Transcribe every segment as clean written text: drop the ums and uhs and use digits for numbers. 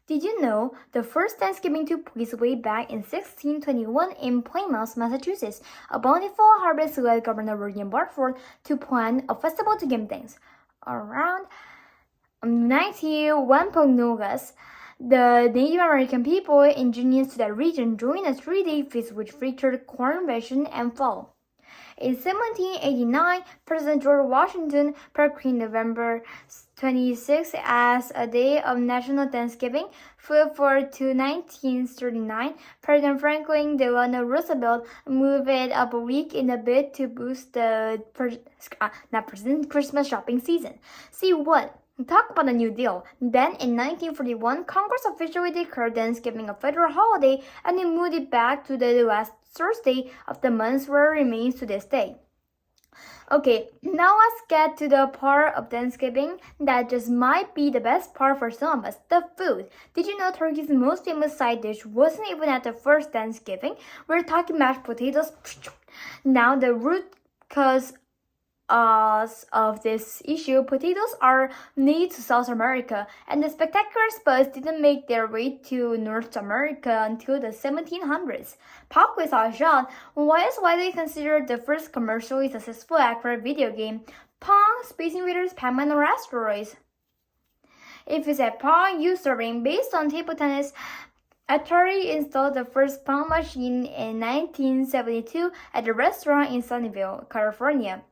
Did you know the first Thanksgiving took place way back in 1621 in Plymouth, Massachusetts? A bountiful harvest led Governor William Barford to plan a festival to give thanks. Around 91 August, the Native American people indigenous to that region joined a 3-day feast which featured corn ration and fall. In 1789, President George Washington proclaimed November 26 as a day of national Thanksgiving. Fast forward to 1939, President Franklin Delano Roosevelt moved it up a week in a bid to boost the Christmas shopping season. See what? Talk about a New Deal. Then, in 1941, Congress officially declared Thanksgiving a federal holiday and it moved it back to the last Thursday of the month where it remains to this day. Okay, now let's get to the part of Thanksgiving that just might be the best part for some of us, the food. Did you know Turkey's most famous side dish wasn't even at the first Thanksgiving? We're talking mashed potatoes. Now, the root cause of this issue, potatoes are native to South America, and the spectacular spuds didn't make their way to North America until the 1700s. Pop quiz all shot. What is widely considered the first commercially successful accurate video game? Pong, Space Invaders, Pac-Man, or Asteroids? If you said Pong, you serving. Based on table tennis, Atari installed the first Pong machine in 1972 at a restaurant in Sunnyvale, California.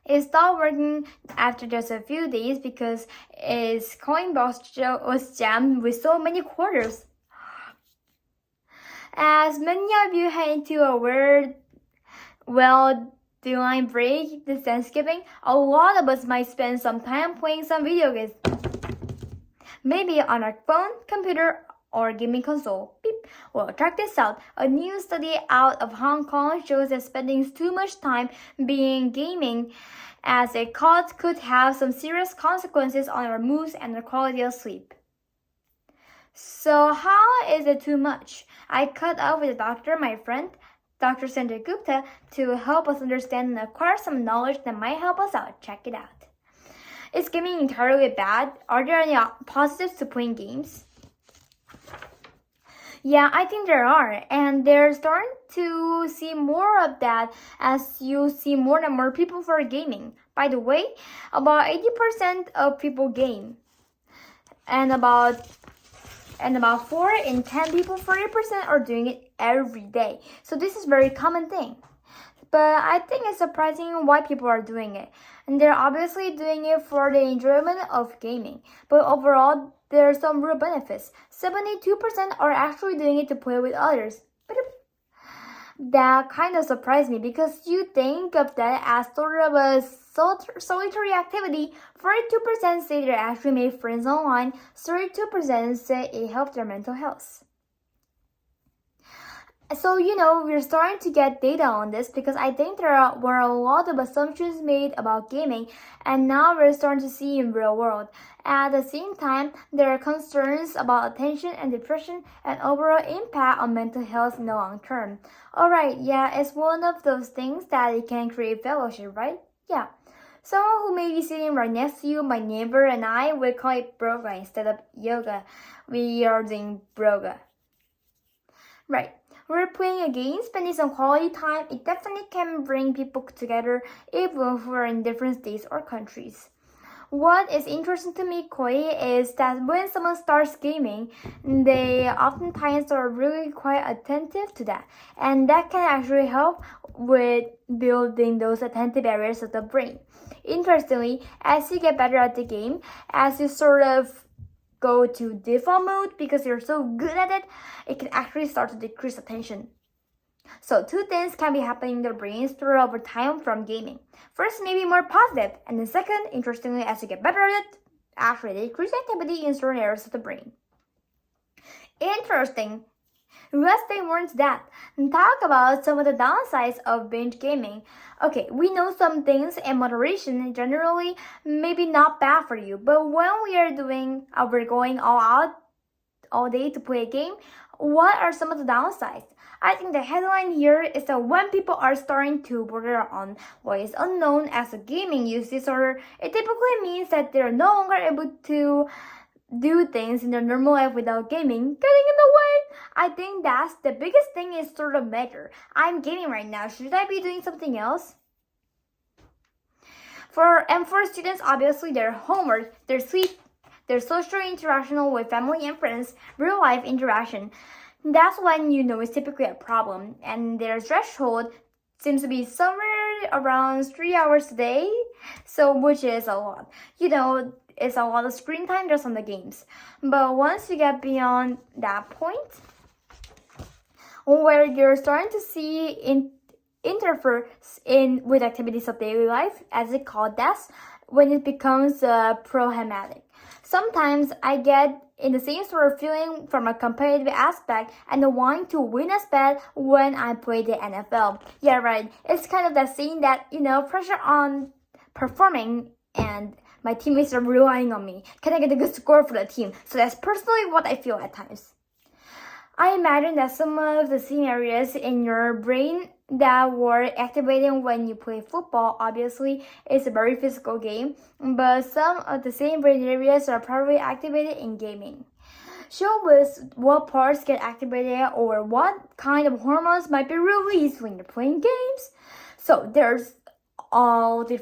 It stopped working after just a few days because its coin box was jammed with so many quarters. As many of you head into a well-defined break this Thanksgiving, a lot of us might spend some time playing some video games. Maybe on our phone, computer, or gaming console. Beep. Well, check this out. A new study out of Hong Kong shows that spending too much time being gaming as a cause could have some serious consequences on our moods and the quality of sleep. So how is it too much? I caught up with a doctor, my friend, Dr. Sanjay Gupta, to help us understand and acquire some knowledge that might help us out. Check it out. Is gaming entirely bad? Are there any positives to playing games? Yeah, I think there are, and they're starting to see more of that as you see more and more people for gaming. By the way, about 80% of people game, and about 4 in 10 people, 40% are doing it every day. So this is a very common thing. But I think it's surprising why people are doing it. And they're obviously doing it for the enjoyment of gaming. But overall, there are some real benefits. 72% are actually doing it to play with others. That kind of surprised me because you think of that as sort of a solitary activity. 42% say they actually made friends online. 32% say it helped their mental health. So, we're starting to get data on this because I think there were a lot of assumptions made about gaming, and now we're starting to see in real world. At the same time, there are concerns about attention and depression and overall impact on mental health in the long term. Alright, yeah, it's one of those things that it can create fellowship, right? Yeah. Someone who may be sitting right next to you, my neighbor and I, would call it broga instead of yoga. We are doing broga. Right. We're playing a game, spending some quality time. It definitely can bring people together even if we're in different states or countries. What is interesting to me, Koi, is that when someone starts gaming, they oftentimes are really quite attentive to that. And that can actually help with building those attentive areas of the brain. Interestingly, as you get better at the game, as you sort of go to default mode because you're so good at it, it can actually start to decrease attention. So 2 things can be happening in the brains throughout over time from gaming. First, maybe more positive, and then second, interestingly, as you get better at it, actually decrease activity in certain areas of the brain. Interesting. Let's dig more into that and talk about some of the downsides of binge gaming. Okay, we know some things in moderation generally maybe not bad for you, but when we're going all out all day to play a game, what are some of the downsides? I think the headline here is that when people are starting to border on what is unknown as a gaming use disorder, it typically means that they're no longer able to do things in their normal life without gaming getting in the way. I think that's the biggest thing is sort of matter. I'm gaming right now. Should I be doing something else? For students, obviously their homework, their sleep, their social interaction with family and friends, real life interaction. That's when you know it's typically a problem, and their threshold seems to be somewhere around 3 hours a day, so which is a lot. It's a lot of screen time just on the games. But once you get beyond that point, where you're starting to see interferes with activities of daily life, as it called that, when it becomes problematic. Sometimes I get in the same sort of feeling from a competitive aspect and the wanting to win as bad when I play the NFL. Yeah, right. It's kind of that saying that, pressure on performing and my teammates are relying on me. Can I get a good score for the team? So that's personally what I feel at times. I imagine that some of the same areas in your brain that were activating when you play football, obviously, it's a very physical game, but some of the same brain areas are probably activated in gaming. Show us what parts get activated or what kind of hormones might be released when you're playing games. So there's all these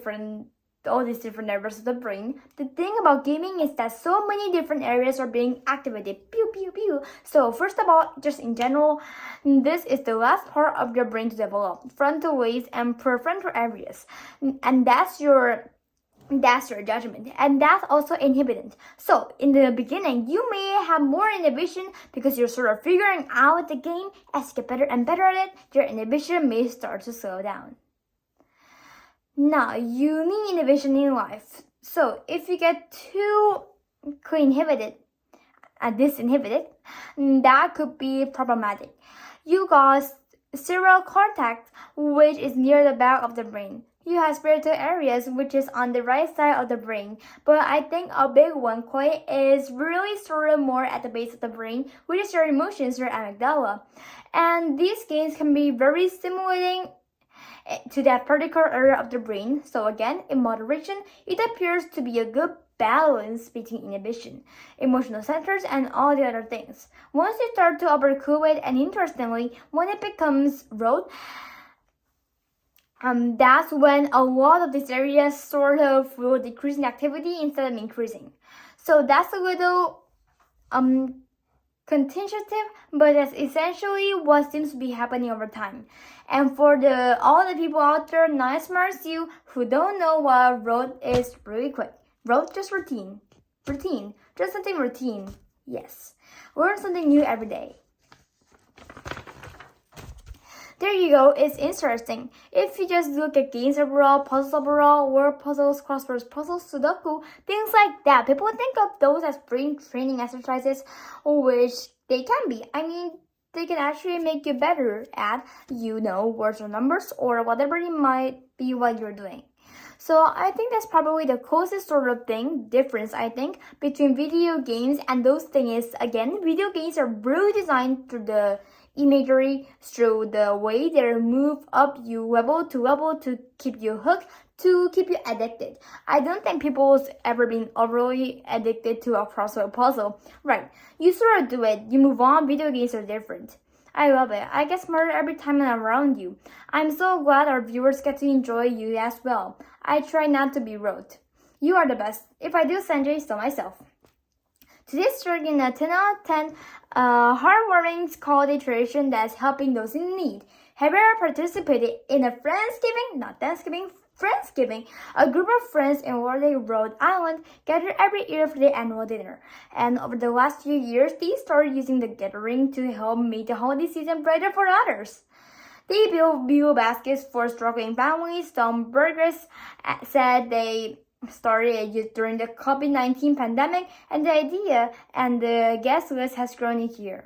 different areas of the brain. The thing about gaming is that so many different areas are being activated. Pew, pew, pew. So first of all, just in general, this is the last part of your brain to develop, frontal lobes and prefrontal areas. And that's your judgment, and that's also inhibited. So in the beginning, you may have more inhibition because you're sort of figuring out the game. As you get better and better at it, your inhibition may start to slow down. Now, you need inhibition in life. So if you get too disinhibited, that could be problematic. You got cerebral cortex, which is near the back of the brain. You have spiritual areas, which is on the right side of the brain. But I think a big one quite is really sort of more at the base of the brain, which is your emotions, your amygdala. And these games can be very stimulating to that particular area of the brain. So again, in moderation, it appears to be a good balance between inhibition, emotional centers, and all the other things. Once you start to overcool it, and interestingly, when it becomes rote, that's when a lot of these areas sort of will decrease in activity instead of increasing. So that's a little contingentative, but that's essentially what seems to be happening over time. And for all the people out there, not as smart as you, who don't know what rote is, really quick. Rote, just routine, just something routine. Yes, learn something new every day. There you go, it's interesting. If you just look at games overall, puzzles overall, word puzzles, crossword puzzles, Sudoku, things like that, people think of those as brain training exercises, which they can be. I mean, they can actually make you better at, words or numbers or whatever it might be what you're doing. So I think that's probably the closest sort of difference, I think, between video games and those things is, again, video games are really designed through the imagery, through the way they move up you level to keep you hooked, to keep you addicted. I don't think people's ever been overly addicted to a crossword puzzle. Right, you sort of do it, you move on, video games are different. I love it. I get smarter every time I'm around you. I'm so glad our viewers get to enjoy you as well. I try not to be rote. You are the best. If I do, Sanjay, so myself. Today's story in a 10 out of 10 heartwarming holiday tradition that's helping those in need. Have you ever participated in a Friendsgiving? A group of friends in Rhode Island gather every year for the annual dinner. And over the last few years, they started using the gathering to help make the holiday season brighter for others. They built meal baskets for struggling families. Some burgers said they started during the COVID-19 pandemic, and the idea and the guest list has grown each year.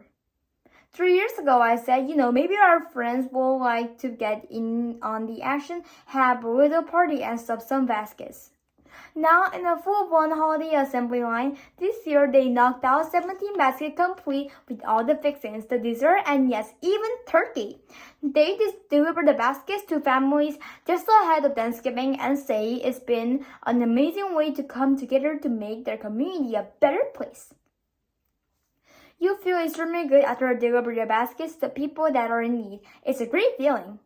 3 years ago, I said, maybe our friends will like to get in on the action, have a little party and stuff some baskets. Now, in a full-blown holiday assembly line, this year they knocked out 17 baskets complete with all the fixings, the dessert, and yes, even turkey. They deliver the baskets to families just ahead of Thanksgiving and say it's been an amazing way to come together to make their community a better place. You feel extremely good after delivering the baskets to people that are in need. It's a great feeling.